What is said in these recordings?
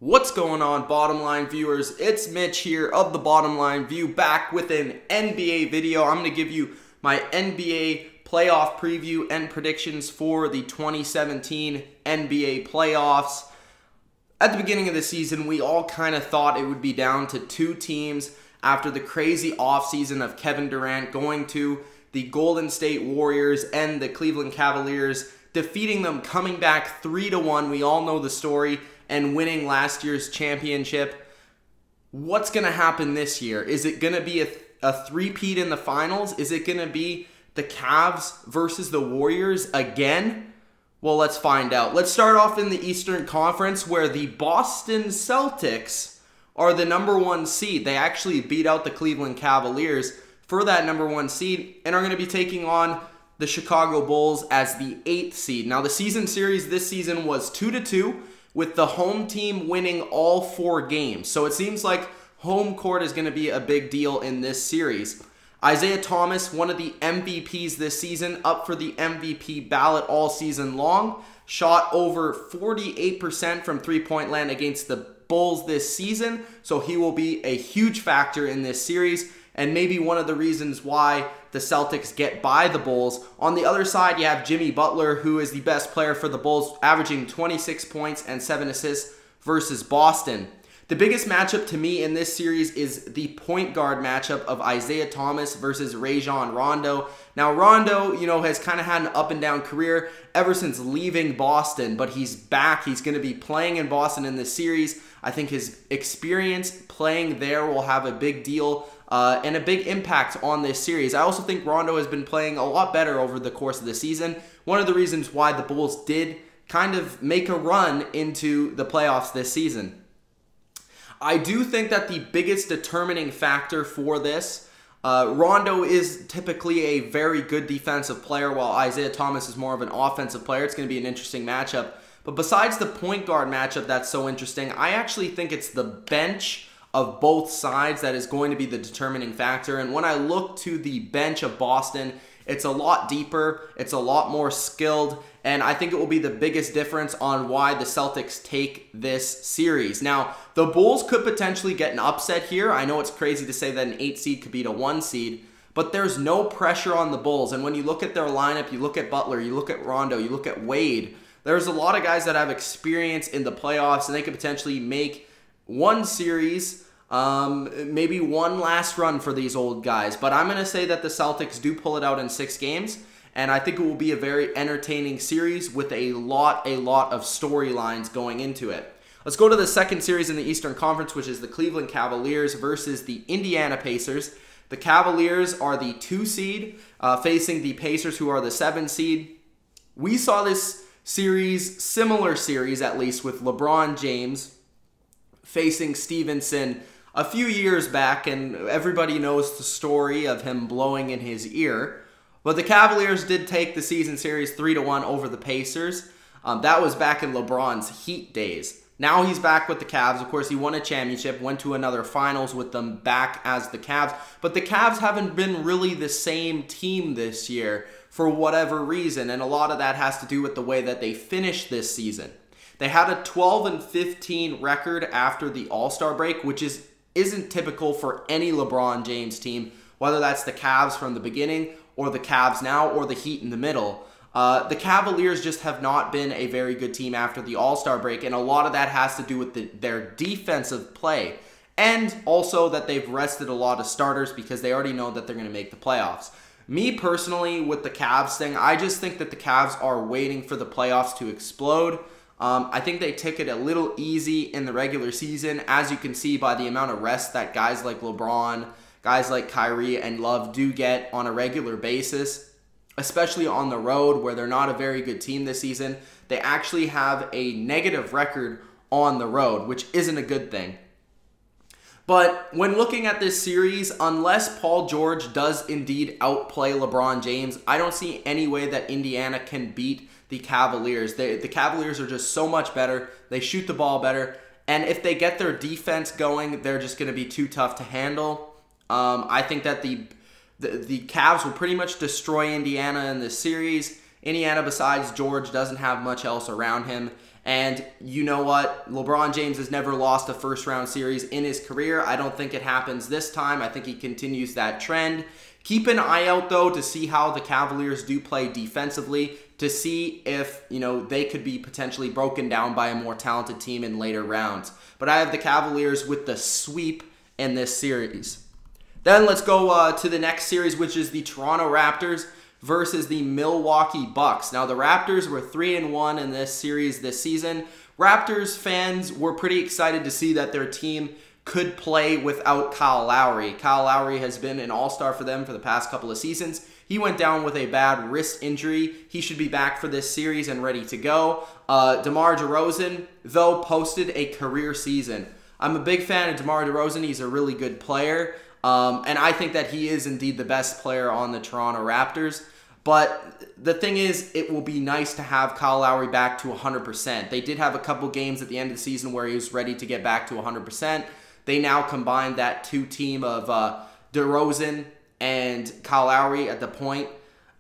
What's going on, Bottom Line viewers? It's Mitch here of the Bottom Line View, back with an NBA video. I'm going to give you my NBA playoff preview and predictions for the 2017 NBA playoffs. At the beginning of the season, we all kind of thought it would be down to two teams after the crazy offseason of Kevin Durant going to the Golden State Warriors and the Cleveland Cavaliers, defeating them, coming back 3-1. We all know the story, and winning last year's championship. What's going to happen this year? Is it going to be a three-peat in the finals? Is it going to be the Cavs versus the Warriors again? Well, let's find out. Let's start off in the Eastern Conference, where the Boston Celtics are the #1 seed. They actually beat out the Cleveland Cavaliers for that #1 seed and are going to be taking on the Chicago Bulls as the 8th seed. Now, the season series this season was 2-2, with the home team winning all 4 games. So it seems like home court is going to be a big deal in this series. Isaiah Thomas, one of the MVPs this season, up for the MVP ballot all season long, shot over 48% from three-point land against the Bulls this season, so he will be a huge factor in this series, and maybe one of the reasons why the Celtics get by the Bulls. On the other side, you have Jimmy Butler, who is the best player for the Bulls, averaging 26 points and 7 assists versus Boston. The biggest matchup to me in this series is the point guard matchup of Isaiah Thomas versus Rajon Rondo. Now, Rondo, has kind of had an up and down career ever since leaving Boston, but he's back. He's going to be playing in Boston in this series. I think his experience playing there will have a big deal and a big impact on this series. I also think Rondo has been playing a lot better over the course of the season. One of the reasons why the Bulls did kind of make a run into the playoffs this season. I do think that the biggest determining factor for this, Rondo is typically a very good defensive player, while Isaiah Thomas is more of an offensive player. It's going to be an interesting matchup. But besides the point guard matchup that's so interesting, I actually think it's the bench of both sides that is going to be the determining factor. And when I look to the bench of Boston, it's a lot deeper, it's a lot more skilled, and I think it will be the biggest difference on why the Celtics take this series. Now, the Bulls could potentially get an upset here. I know it's crazy to say that an 8 seed could beat a 1 seed, but there's no pressure on the Bulls. And when you look at their lineup, you look at Butler, you look at Rondo, you look at Wade, there's a lot of guys that have experience in the playoffs, and they could potentially make one series, maybe one last run for these old guys. But I'm going to say that the Celtics do pull it out in 6 games, and I think it will be a very entertaining series with a lot of storylines going into it. Let's go to the second series in the Eastern Conference, which is the Cleveland Cavaliers versus the Indiana Pacers. The Cavaliers are the 2 seed, facing the Pacers, who are the 7 seed. We saw this series, similar series at least, with LeBron James facing Stevenson a few years back, and everybody knows the story of him blowing in his ear. But the Cavaliers did take the season series 3-1 over the Pacers. That was back in LeBron's Heat days. Now he's back with the Cavs. Of course, he won a championship, went to another finals with them back as the Cavs. But the Cavs haven't been really the same team this year for whatever reason, and a lot of that has to do with the way that they finished this season. They had a 12-15 record after the All-Star break, which isn't typical for any LeBron James team, whether that's the Cavs from the beginning or the Cavs now or the Heat in the middle. The Cavaliers just have not been a very good team after the All-Star break, and a lot of that has to do with their defensive play, and also that they've rested a lot of starters because they already know that they're going to make the playoffs. Me personally, with the Cavs thing, I just think that the Cavs are waiting for the playoffs to explode. I think they took it a little easy in the regular season, as you can see by the amount of rest that guys like LeBron, guys like Kyrie and Love do get on a regular basis, especially on the road where they're not a very good team this season. They actually have a negative record on the road, which isn't a good thing. But when looking at this series, unless Paul George does indeed outplay LeBron James, I don't see any way that Indiana can beat the Cavaliers. The Cavaliers are just so much better. They shoot the ball better. And if they get their defense going, they're just going to be too tough to handle. I think that the Cavs will pretty much destroy Indiana in this series. Indiana, besides George, doesn't have much else around him. And you know what? LeBron James has never lost a first-round series in his career. I don't think it happens this time. I think he continues that trend. Keep an eye out, though, to see how the Cavaliers do play defensively, to see if, they could be potentially broken down by a more talented team in later rounds. But I have the Cavaliers with the sweep in this series. Then let's go to the next series, which is the Toronto Raptors versus the Milwaukee Bucks. Now, the Raptors were 3-1 in this series this season. Raptors fans were pretty excited to see that their team could play without Kyle Lowry. Kyle Lowry has been an all-star for them for the past couple of seasons. He went down with a bad wrist injury. He should be back for this series and ready to go. DeMar DeRozan, though, posted a career season. I'm a big fan of DeMar DeRozan. He's a really good player. And I think that he is indeed the best player on the Toronto Raptors. But the thing is, it will be nice to have Kyle Lowry back to 100%. They did have a couple games at the end of the season where he was ready to get back to 100%. They now combine that two team of DeRozan and Kyle Lowry at the point.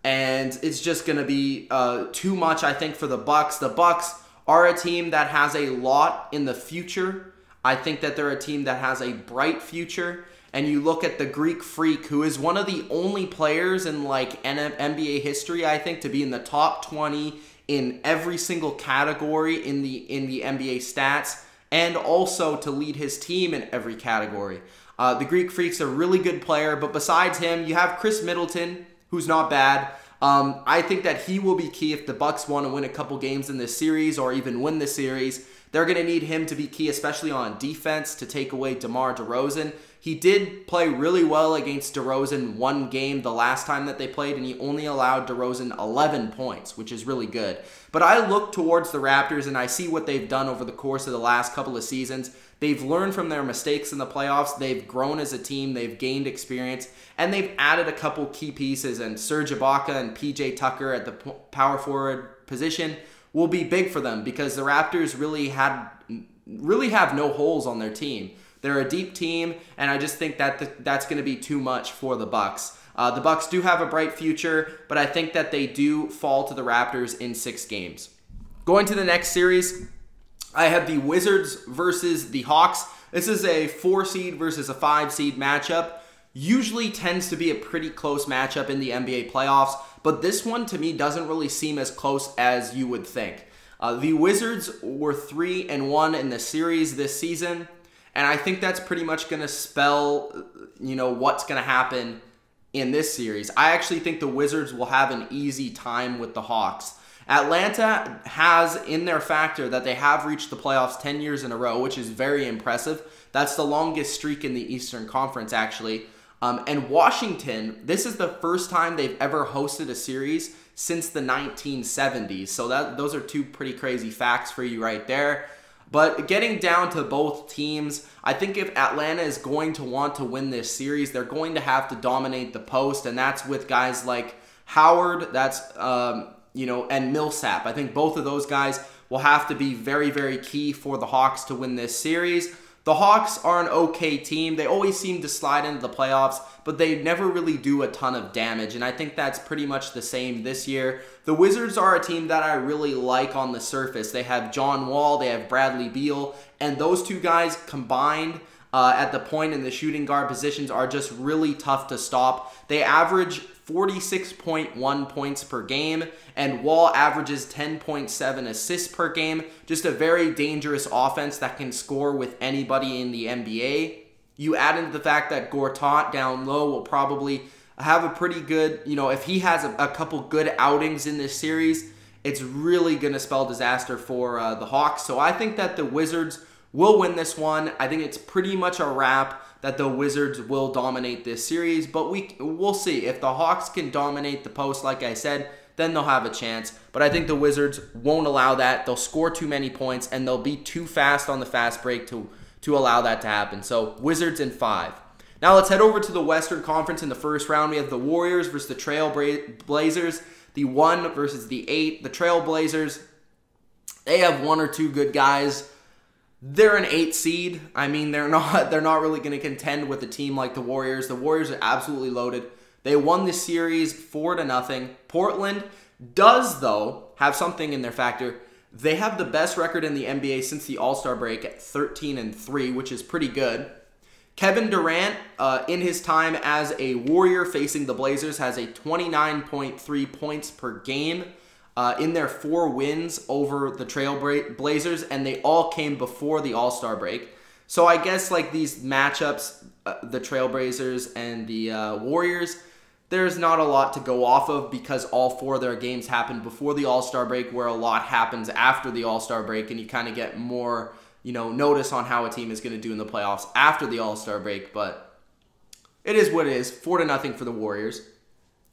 And it's just going to be too much, I think, for the Bucks. The Bucks are a team that has a lot in the future. I think that they're a team that has a bright future. And you look at the Greek Freak, who is one of the only players in NBA history, I think, to be in the top 20 in every single category in the NBA stats, and also to lead his team in every category. The Greek Freak's a really good player, but besides him, you have Chris Middleton, who's not bad. I think that he will be key if the Bucks want to win a couple games in this series or even win the series. They're going to need him to be key, especially on defense, to take away DeMar DeRozan. He did play really well against DeRozan one game the last time that they played, and he only allowed DeRozan 11 points, which is really good. But I look towards the Raptors, and I see what they've done over the course of the last couple of seasons. They've learned from their mistakes in the playoffs. They've grown as a team. They've gained experience, and they've added a couple key pieces, and Serge Ibaka and PJ Tucker at the power forward position will be big for them because the Raptors really have no holes on their team. They're a deep team, and I just think that that's going to be too much for the Bucks. The Bucks do have a bright future, but I think that they do fall to the Raptors in 6 games. Going to the next series, I have the Wizards versus the Hawks. This is a 4 seed versus a 5 seed matchup. Usually tends to be a pretty close matchup in the NBA playoffs, but this one to me doesn't really seem as close as you would think. The Wizards were 3-1 in the series this season, and I think that's pretty much going to spell, what's going to happen in this series. I actually think the Wizards will have an easy time with the Hawks. Atlanta has in their factor that they have reached the playoffs 10 years in a row, which is very impressive. That's the longest streak in the Eastern Conference, actually. And Washington, this is the first time they've ever hosted a series since the 1970s. So those are two pretty crazy facts for you right there. But getting down to both teams, I think if Atlanta is going to want to win this series, they're going to have to dominate the post, and that's with guys like Howard, and Millsap. I think both of those guys will have to be very, very key for the Hawks to win this series. The Hawks are an okay team. They always seem to slide into the playoffs, but they never really do a ton of damage, and I think that's pretty much the same this year. The Wizards are a team that I really like on the surface. They have John Wall, they have Bradley Beal, and those two guys combined at the point and the shooting guard positions are just really tough to stop. They average 46.1 points per game, and Wall averages 10.7 assists per game. Just a very dangerous offense that can score with anybody in the NBA. You add into the fact that Gortat down low will probably have a pretty good, if he has a couple good outings in this series, it's really going to spell disaster for the Hawks. So I think that the Wizards will win this one. I think it's pretty much a wrap that the Wizards will dominate this series, but we'll see. If the Hawks can dominate the post, like I said, then they'll have a chance. But I think the Wizards won't allow that. They'll score too many points, and they'll be too fast on the fast break to allow that to happen. So Wizards in 5. Now let's head over to the Western Conference in the first round. We have the Warriors versus the Trailblazers, the 1 versus the 8. The Trailblazers, they have 1 or 2 good guys. They're an 8 seed. I mean, they're not really going to contend with a team like the Warriors. The Warriors are absolutely loaded. They won this series 4-0. Portland does, though, have something in their factor. They have the best record in the NBA since the All-Star break at 13-3, which is pretty good. Kevin Durant, in his time as a Warrior facing the Blazers, has a 29.3 points per game in their 4 wins over the Trailblazers, and they all came before the All-Star break. So I guess like these matchups, the Trailblazers and the Warriors, there's not a lot to go off of because all 4 of their games happened before the All-Star break, where a lot happens after the All-Star break, and you kind of get more, notice on how a team is going to do in the playoffs after the All-Star break. But it is what it is, 4-0 for the Warriors.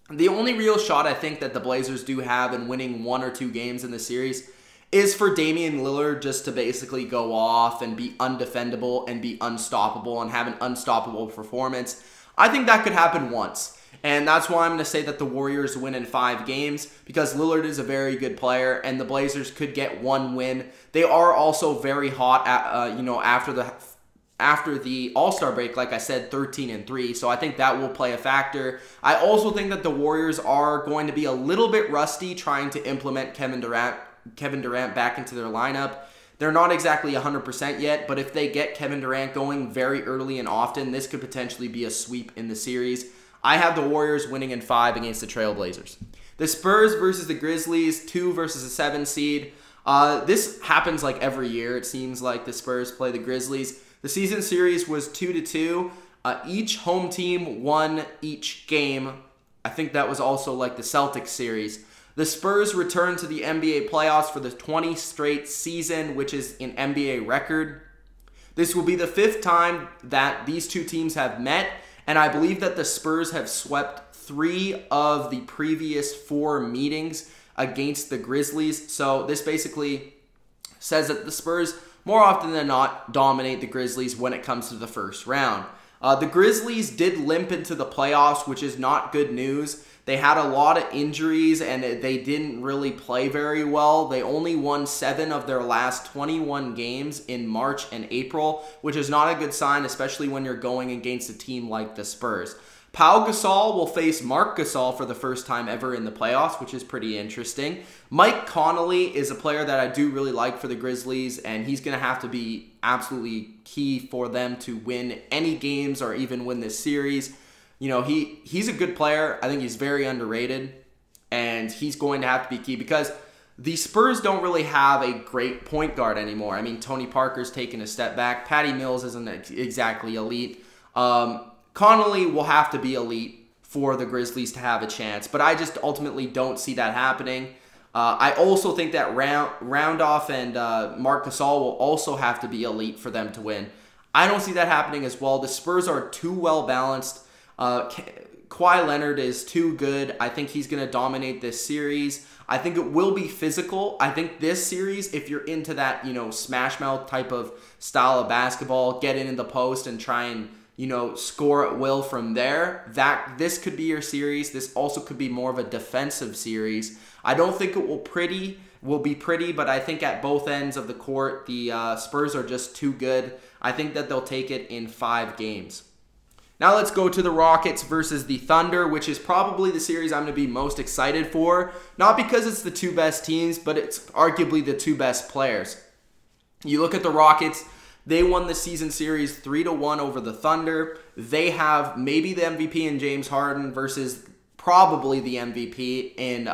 The only real shot I think that the Blazers do have in winning 1 or 2 games in the series is for Damian Lillard just to basically go off and be undefendable and be unstoppable and have an unstoppable performance. I think that could happen once. And that's why I'm going to say that the Warriors win in 5 games, because Lillard is a very good player and the Blazers could get 1 win. They are also very hot after the All-Star break, like I said, 13-3. So I think that will play a factor. I also think that the Warriors are going to be a little bit rusty trying to implement Kevin Durant back into their lineup. They're not exactly 100% yet, but if they get Kevin Durant going very early and often, this could potentially be a sweep in the series. I have the Warriors winning in 5 against the Trailblazers. The Spurs versus the Grizzlies, 2 versus a 7 seed. This happens like every year. It seems like the Spurs play the Grizzlies. The season series was 2-2. Each home team won each game. I think that was also like the Celtics series. The Spurs returned to the NBA playoffs for the 20th straight season, which is an NBA record. This will be the 5th time that these 2 teams have met, and I believe that the Spurs have swept 3 of the previous 4 meetings against the Grizzlies. So this basically says that the Spurs, more often than not, dominate the Grizzlies when it comes to the first round. The Grizzlies did limp into the playoffs, which is not good news. They had a lot of injuries and they didn't really play very well. They only won 7 of their last 21 games in March and April, which is not a good sign, especially when you're going against a team like the Spurs. Pau Gasol will face Marc Gasol for the first time ever in the playoffs, which is pretty interesting. Mike Conley is a player that I do really like for the Grizzlies, and he's going to have to be absolutely key for them to win any games or even win this series. He's a good player. I think he's very underrated, and he's going to have to be key because the Spurs don't really have a great point guard anymore. I mean, Tony Parker's taken a step back. Patty Mills isn't exactly elite. Connolly will have to be elite for the Grizzlies to have a chance, but I just ultimately don't see that happening. I also think that Roundoff and Marc Gasol will also have to be elite for them to win. I don't see that happening as well. The Spurs are too well balanced. Kawhi Leonard is too good. I think he's going to dominate this series. I think it will be physical. I think this series, if you're into that, smash mouth type of style of basketball, get in the post and try and, score at will from there, this could be your series. This also could be more of a defensive series. I don't think it will be pretty, but I think at both ends of the court, the Spurs are just too good. I think that they'll take it in 5 games. Now let's go to the Rockets versus the Thunder, which is probably the series I'm going to be most excited for. Not because it's the 2 best teams, but it's arguably the 2 best players. You look at the Rockets, they won the season series 3-1 over the Thunder. They have maybe the MVP in James Harden versus probably the MVP in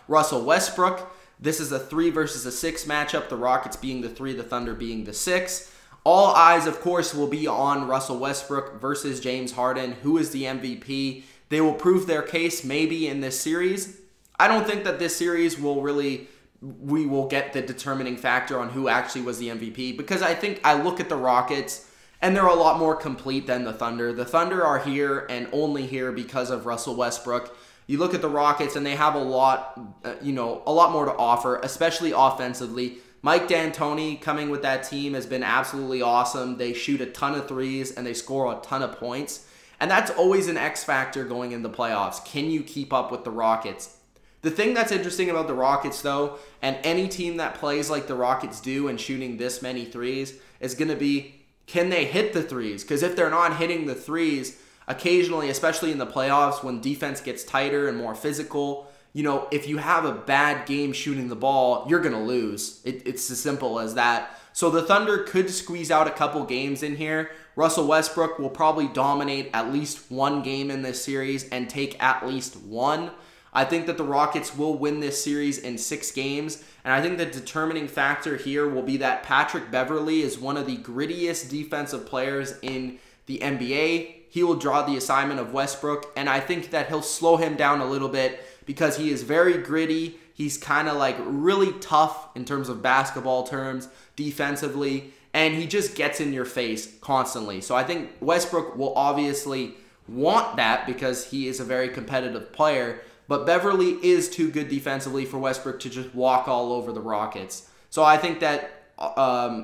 Russell Westbrook. This is a 3 versus a 6 matchup, the Rockets being the 3, the Thunder being the 6. All eyes, of course, will be on Russell Westbrook versus James Harden, who is the MVP. They will prove their case maybe in this series. I don't think that this series we will get the determining factor on who actually was the MVP, because I think I look at the Rockets and they're a lot more complete than the Thunder. The Thunder are here and only here because of Russell Westbrook. You look at the Rockets and they have a lot more to offer, especially offensively. Mike D'Antoni coming with that team has been absolutely awesome. They shoot a ton of threes and they score a ton of points. And that's always an X factor going in the playoffs. Can you keep up with the Rockets? The thing that's interesting about the Rockets, though, and any team that plays like the Rockets do and shooting this many threes, is going to be, can they hit the threes? Because if they're not hitting the threes, occasionally, especially in the playoffs, when defense gets tighter and more physical, if you have a bad game shooting the ball, you're going to lose. It's as simple as that. So the Thunder could squeeze out a couple games in here. Russell Westbrook will probably dominate at least one game in this series and take at least one. I think that the Rockets will win this series in 6 games, and I think the determining factor here will be that Patrick Beverley is one of the grittiest defensive players in the NBA. He will draw the assignment of Westbrook, and I think that he'll slow him down a little bit because he is very gritty. He's kind of like really tough in terms of basketball terms, defensively, and he just gets in your face constantly. So I think Westbrook will obviously want that because he is a very competitive player, but Beverley is too good defensively for Westbrook to just walk all over the Rockets. So I think that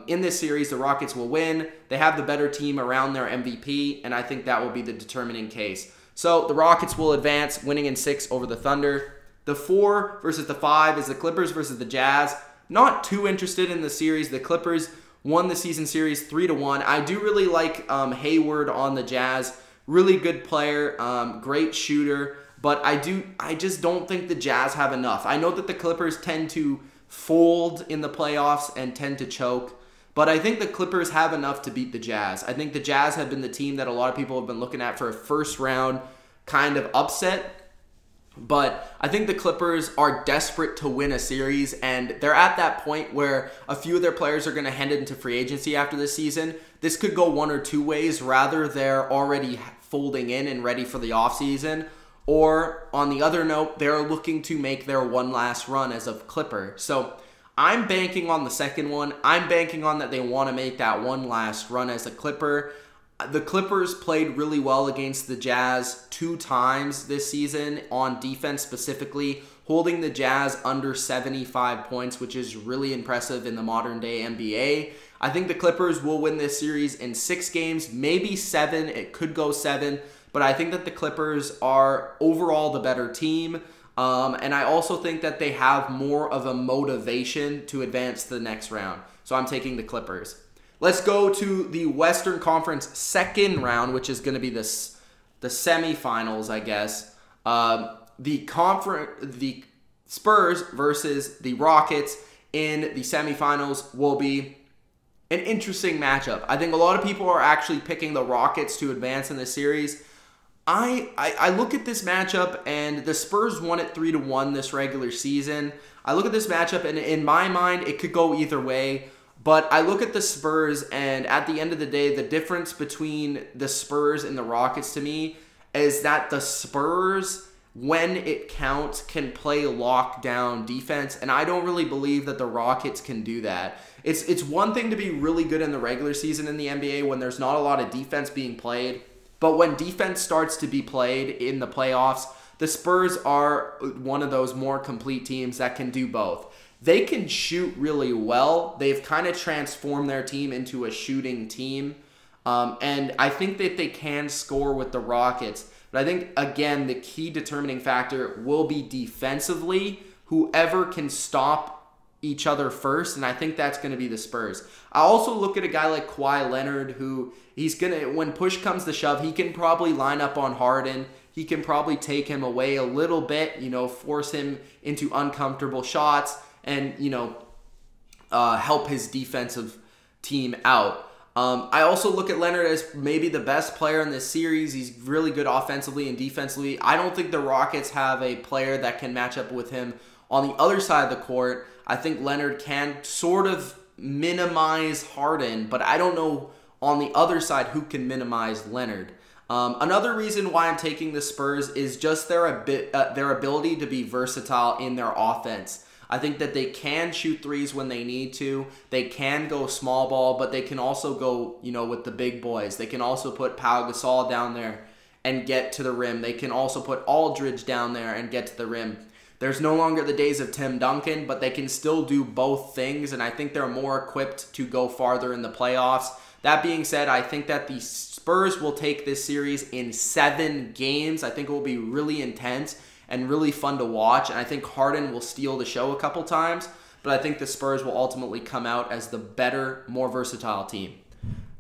in this series, the Rockets will win. They have the better team around their MVP, and I think that will be the determining case. So the Rockets will advance, winning in 6 over the Thunder. The 4 versus the 5 is the Clippers versus the Jazz. Not too interested in the series. The Clippers won the season series 3-1. I do really like Hayward on the Jazz. Really good player, great shooter. But I just don't think the Jazz have enough. I know that the Clippers tend to fold in the playoffs and tend to choke, but I think the Clippers have enough to beat the Jazz. I think the Jazz have been the team that a lot of people have been looking at for a first round kind of upset, but I think the Clippers are desperate to win a series, and they're at that point where a few of their players are going to head into free agency after this season. This could go one or two ways. Rather, they're already folding in and ready for the offseason, or on the other note, they're looking to make their one last run as a Clipper. So I'm banking on the second one. I'm banking on that they want to make that one last run as a Clipper. The Clippers played really well against the Jazz 2 times this season on defense specifically, holding the Jazz under 75 points, which is really impressive in the modern day NBA. I think the Clippers will win this series in 6 games, maybe 7. It could go 7. But I think that the Clippers are overall the better team. And I also think that they have more of a motivation to advance to the next round. So I'm taking the Clippers. Let's go to the Western Conference second round, which is going to be the semifinals, I guess. The Spurs versus the Rockets in the semifinals will be an interesting matchup. I think a lot of people are actually picking the Rockets to advance in this series. I look at this matchup, and the Spurs won it 3-1 this regular season. I look at this matchup, and in my mind, it could go either way. But I look at the Spurs, and at the end of the day, the difference between the Spurs and the Rockets to me is that the Spurs, when it counts, can play lockdown defense, and I don't really believe that the Rockets can do that. It's one thing to be really good in the regular season in the NBA when there's not a lot of defense being played. But when defense starts to be played in the playoffs, the Spurs are one of those more complete teams that can do both. They can shoot really well. They've kind of transformed their team into a shooting team. And I think that they can score with the Rockets. But I think, again, the key determining factor will be defensively. Whoever can stop each other first, and I think that's going to be the Spurs. I also look at a guy like Kawhi Leonard, who he's going to, when push comes to shove, he can probably line up on Harden. He can probably take him away a little bit, force him into uncomfortable shots and, help his defensive team out. I also look at Leonard as maybe the best player in this series. He's really good offensively and defensively. I don't think the Rockets have a player that can match up with him on the other side of the court. I think Leonard can sort of minimize Harden, but I don't know on the other side who can minimize Leonard. Another reason why I'm taking the Spurs is just their ability to be versatile in their offense. I think that they can shoot threes when they need to. They can go small ball, but they can also go, with the big boys. They can also put Pau Gasol down there and get to the rim. They can also put Aldridge down there and get to the rim. There's no longer the days of Tim Duncan, but they can still do both things, and I think they're more equipped to go farther in the playoffs. That being said, I think that the Spurs will take this series in 7 games. I think it will be really intense and really fun to watch, and I think Harden will steal the show a couple times, but I think the Spurs will ultimately come out as the better, more versatile team.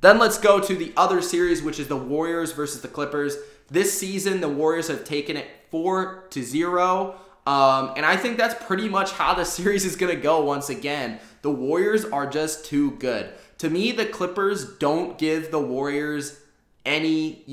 Then let's go to the other series, which is the Warriors versus the Clippers. This season, the Warriors have taken it 4-0. And I think that's pretty much how the series is going to go once again. The Warriors are just too good. To me, the Clippers don't give the Warriors any,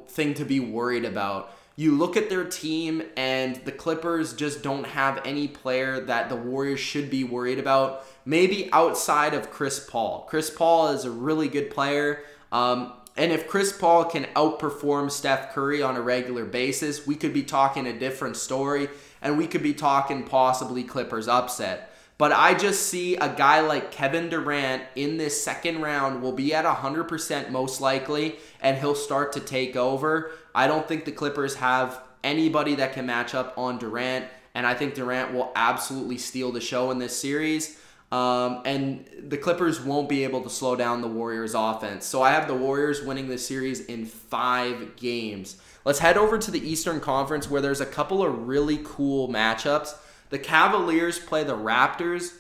thing to be worried about. You look at their team, and the Clippers just don't have any player that the Warriors should be worried about. Maybe outside of Chris Paul. Chris Paul is a really good player. And if Chris Paul can outperform Steph Curry on a regular basis, we could be talking a different story, and we could be talking possibly Clippers upset. But I just see a guy like Kevin Durant in this second round will be at 100% most likely, and he'll start to take over. I don't think the Clippers have anybody that can match up on Durant, and I think Durant will absolutely steal the show in this series. And the Clippers won't be able to slow down the Warriors' offense. So I have the Warriors winning this series in 5 games. Let's head over to the Eastern Conference, where there's a couple of really cool matchups. The Cavaliers play the Raptors.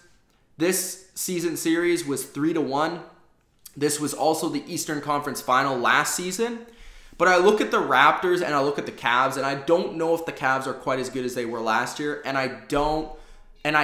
This season series was 3-1. This was also the Eastern Conference final last season. But I look at the Raptors and I look at the Cavs, and I don't know if the Cavs are quite as good as they were last year. And I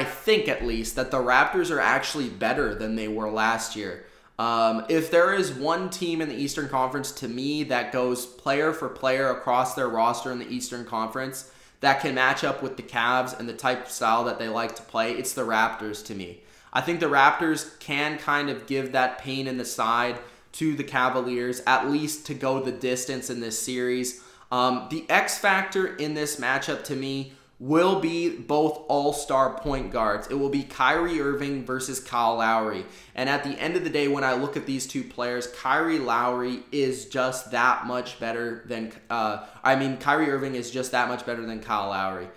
think at least that the Raptors are actually better than they were last year. If there is one team in the Eastern Conference, to me, that goes player for player across their roster in the Eastern Conference that can match up with the Cavs and the type of style that they like to play, it's the Raptors to me. I think the Raptors can kind of give that pain in the side to the Cavaliers, at least to go the distance in this series. The X factor in this matchup to me will be both all-star point guards. It will be Kyrie Irving versus Kyle Lowry. And at the end of the day, when I look at these two players, Kyrie Irving is just that much better than Kyle Lowry.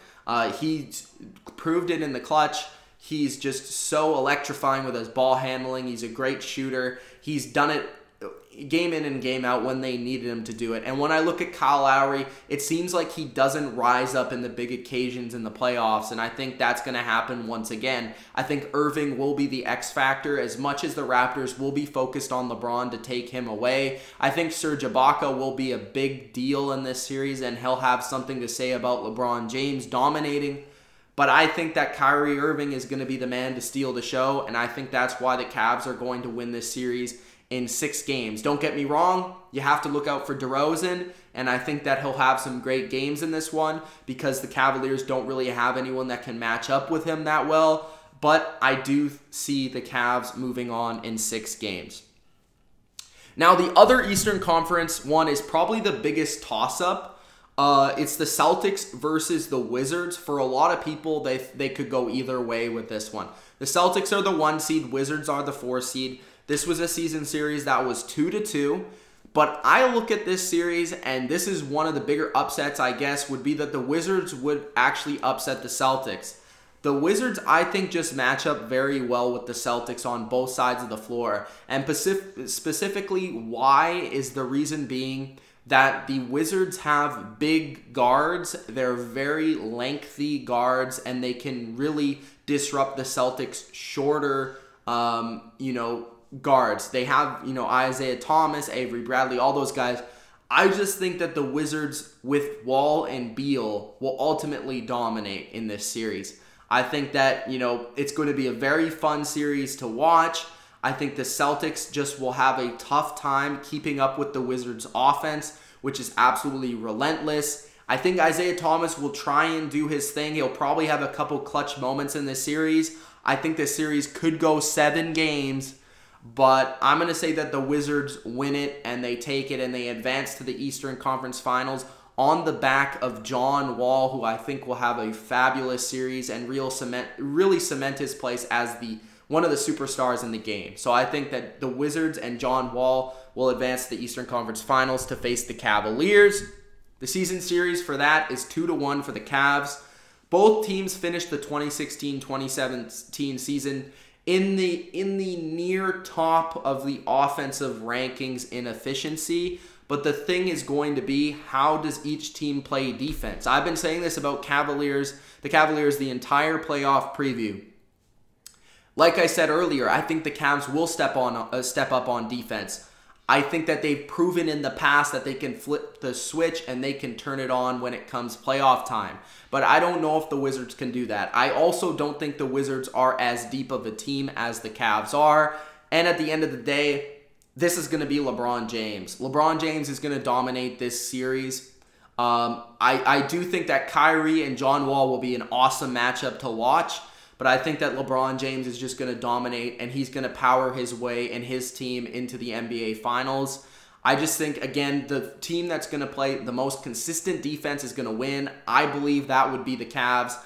He's proved it in the clutch. He's just so electrifying with his ball handling. He's a great shooter. He's done it game in and game out when they needed him to do it. And when I look at Kyle Lowry, it seems like he doesn't rise up in the big occasions in the playoffs, and I think that's going to happen once again. I think Irving will be the X factor as much as the Raptors will be focused on LeBron to take him away. I think Serge Ibaka will be a big deal in this series, and he'll have something to say about LeBron James dominating. But I think that Kyrie Irving is going to be the man to steal the show, and I think that's why the Cavs are going to win this series in 6 games. Don't get me wrong, you have to look out for DeRozan, and I think that he'll have some great games in this one because the Cavaliers don't really have anyone that can match up with him that well, but I do see the Cavs moving on in 6 games. Now, the other Eastern Conference one is probably the biggest toss-up. It's the Celtics versus the Wizards. For a lot of people, they could go either way with this one. The Celtics are the 1 seed, Wizards are the 4 seed. This was a season series that was 2-2, but I look at this series, and this is one of the bigger upsets, I guess, would be that the Wizards would actually upset the Celtics. The Wizards, I think, just match up very well with the Celtics on both sides of the floor, and specifically why is the reason being that the Wizards have big guards. They're very lengthy guards, and they can really disrupt the Celtics' shorter, guards. They have, Isaiah Thomas, Avery Bradley, all those guys. I just think that the Wizards with Wall and Beal will ultimately dominate in this series. I think that, it's going to be a very fun series to watch. I think the Celtics just will have a tough time keeping up with the Wizards' offense, which is absolutely relentless. I think Isaiah Thomas will try and do his thing. He'll probably have a couple clutch moments in this series. I think this series could go 7 games. But I'm going to say that the Wizards win it, and they take it, and they advance to the Eastern Conference Finals on the back of John Wall, who I think will have a fabulous series and really cement his place as one of the superstars in the game. So I think that the Wizards and John Wall will advance to the Eastern Conference Finals to face the Cavaliers. The season series for that is 2-1 for the Cavs. Both teams finished the 2016-2017 season in the near top of the offensive rankings in efficiency. But the thing is going to be, how does each team play defense? I've been saying this about the Cavaliers the entire playoff preview. Like I said earlier, I think the Cavs will step up on defense. I think that they've proven in the past that they can flip the switch and they can turn it on when it comes playoff time. But I don't know if the Wizards can do that. I also don't think the Wizards are as deep of a team as the Cavs are. And at the end of the day, this is going to be LeBron James. LeBron James is going to dominate this series. I do think that Kyrie and John Wall will be an awesome matchup to watch. But I think that LeBron James is just going to dominate, and he's going to power his way and his team into the NBA Finals. I just think, again, the team that's going to play the most consistent defense is going to win. I believe that would be the Cavs.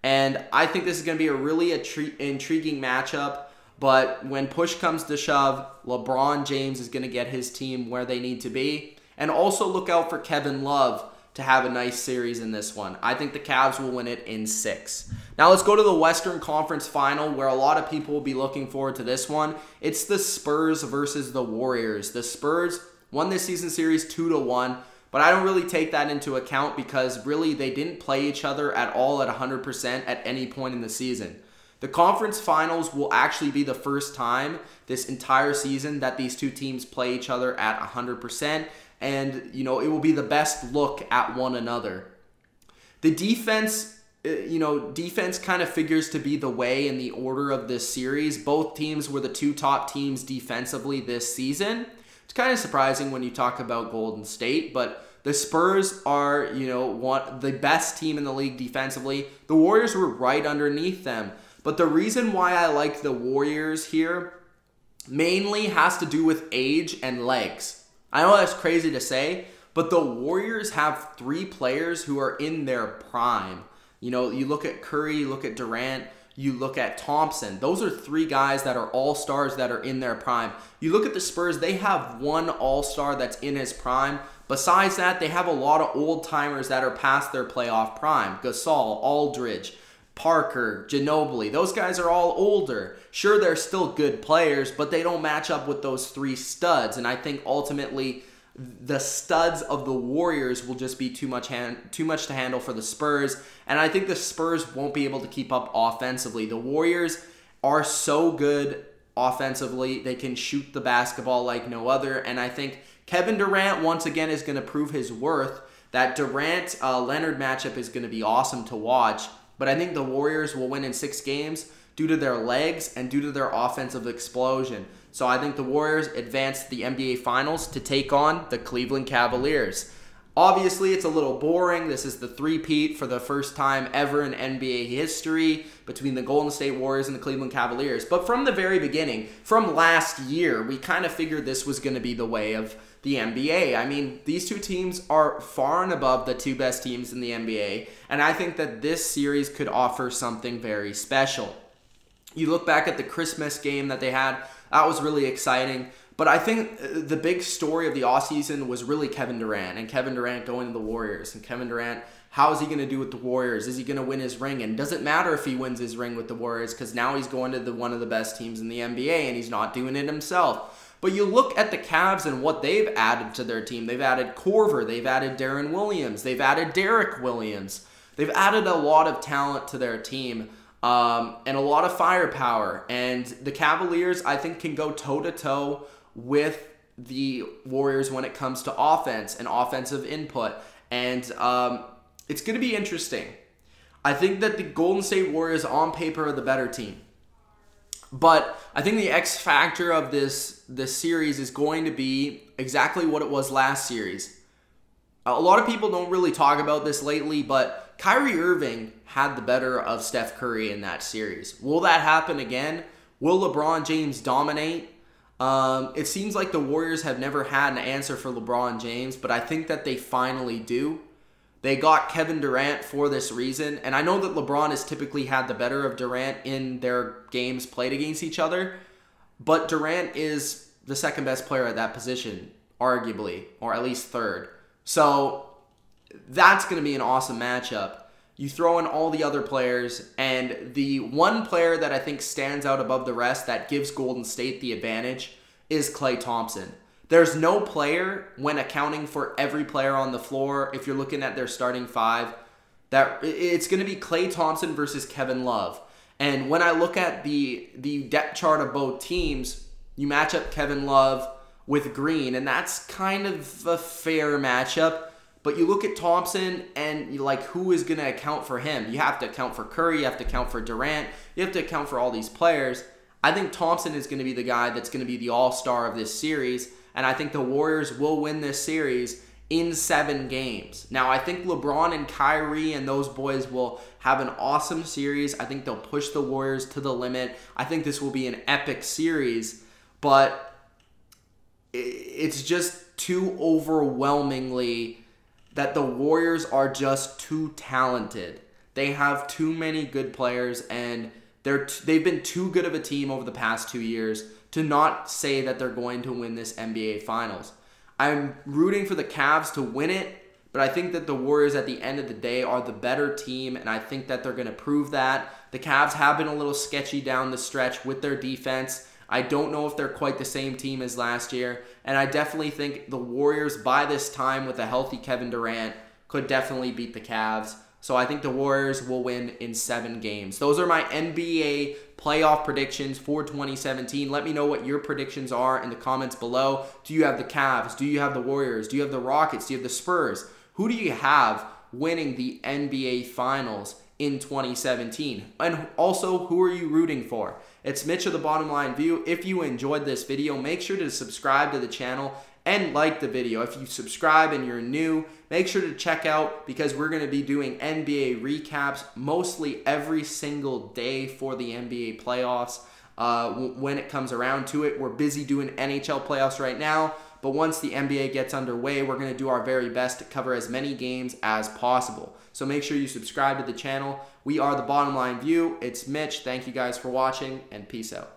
And I think this is going to be a really intriguing matchup. But when push comes to shove, LeBron James is going to get his team where they need to be. And also look out for Kevin Love to have a nice series in this one. I think the Cavs will win it in 6. Now let's go to the Western Conference Final, where a lot of people will be looking forward to this one. It's the Spurs versus the Warriors. The Spurs won this season series 2-1, but I don't really take that into account because really they didn't play each other at all at 100% at any point in the season. The conference finals will actually be the first time this entire season that these two teams play each other at 100%. And, it will be the best look at one another. The defense, defense kind of figures to be the way in the order of this series. Both teams were the 2 top teams defensively this season. It's kind of surprising when you talk about Golden State, but the Spurs are, the best team in the league defensively. The Warriors were right underneath them. But the reason why I like the Warriors here mainly has to do with age and legs. I know that's crazy to say, but the Warriors have 3 players who are in their prime. You look at Curry, you look at Durant, you look at Thompson. Those are 3 guys that are all-stars that are in their prime. You look at the Spurs, they have 1 all-star that's in his prime. Besides that, they have a lot of old-timers that are past their playoff prime. Gasol, Aldridge, Parker, Ginobili. Those guys are all older. Sure, they're still good players, but they don't match up with those 3 studs. And I think ultimately the studs of the Warriors will just be too much to handle for the Spurs. And I think the Spurs won't be able to keep up offensively. The Warriors are so good offensively. They can shoot the basketball like no other. And I think Kevin Durant once again is going to prove his worth. That Durant-Leonard matchup is going to be awesome to watch. But I think the Warriors will win in 6 games due to their legs and due to their offensive explosion. So I think the Warriors advance to the NBA Finals to take on the Cleveland Cavaliers. Obviously, it's a little boring. This is the three-peat for the first time ever in NBA history between the Golden State Warriors and the Cleveland Cavaliers. But from the very beginning, from last year, we kind of figured this was going to be the way of the NBA. I mean, these 2 teams are far and above the 2 best teams in the NBA, and I think that this series could offer something very special. You look back at the Christmas game that they had, that was really exciting. But I think the big story of the offseason was really Kevin Durant, and Kevin Durant going to the Warriors. And Kevin Durant, how is he going to do with the Warriors? Is he going to win his ring? And does it matter if he wins his ring with the Warriors, because now he's going to one of the best teams in the NBA, and he's not doing it himself. But you look at the Cavs and what they've added to their team. They've added Korver. They've added Deron Williams. They've added Derek Williams. They've added a lot of talent to their team. And a lot of firepower. And the Cavaliers, I think, can go toe-to-toe with the Warriors when it comes to offense and offensive input. And it's going to be interesting. I think that the Golden State Warriors on paper are the better team. But I think the X factor of this series is going to be exactly what it was last series. A lot of people don't really talk about this lately, but Kyrie Irving had the better of Steph Curry in that series. Will that happen again? Will LeBron James dominate? It seems like the Warriors have never had an answer for LeBron James, but I think that they finally do. They got Kevin Durant for this reason, and I know that LeBron has typically had the better of Durant in their games played against each other, but Durant is the second best player at that position, arguably, or at least third. So that's going to be an awesome matchup. You throw in all the other players, and the one player that I think stands out above the rest that gives Golden State the advantage is Klay Thompson. There's no player, when accounting for every player on the floor, if you're looking at their starting 5, that it's going to be Klay Thompson versus Kevin Love. And when I look at the depth chart of both teams, you match up Kevin Love with Green, and that's kind of a fair matchup. But you look at Thompson, and you like, who is going to account for him? You have to account for Curry, you have to account for Durant, you have to account for all these players. I think Thompson is going to be the guy that's going to be the all-star of this series, and I think the Warriors will win this series in 7 games. Now, I think LeBron and Kyrie and those boys will have an awesome series. I think they'll push the Warriors to the limit. I think this will be an epic series, but it's just too overwhelmingly that the Warriors are just too talented. They have too many good players, and they've been too good of a team over the past 2 years to not say that they're going to win this NBA Finals. I'm rooting for the Cavs to win it, but I think that the Warriors at the end of the day are the better team, and I think that they're going to prove that. The Cavs have been a little sketchy down the stretch with their defense. I don't know if they're quite the same team as last year, and I definitely think the Warriors, by this time with a healthy Kevin Durant, could definitely beat the Cavs. So I think the Warriors will win in 7 games. Those are my NBA playoff predictions for 2017. Let me know what your predictions are in the comments below. Do you have the Cavs? Do you have the Warriors? Do you have the Rockets? Do you have the Spurs? Who do you have winning the NBA Finals in 2017? And also, who are you rooting for? It's Mitch of the Bottom Line View. If you enjoyed this video, make sure to subscribe to the channel and like the video. If you subscribe and you're new, make sure to check out, because we're going to be doing NBA recaps mostly every single day for the NBA playoffs. When it comes around to it, we're busy doing NHL playoffs right now, but once the NBA gets underway, we're going to do our very best to cover as many games as possible. So make sure you subscribe to the channel. We are the Bottom Line View. It's Mitch. Thank you guys for watching, and peace out.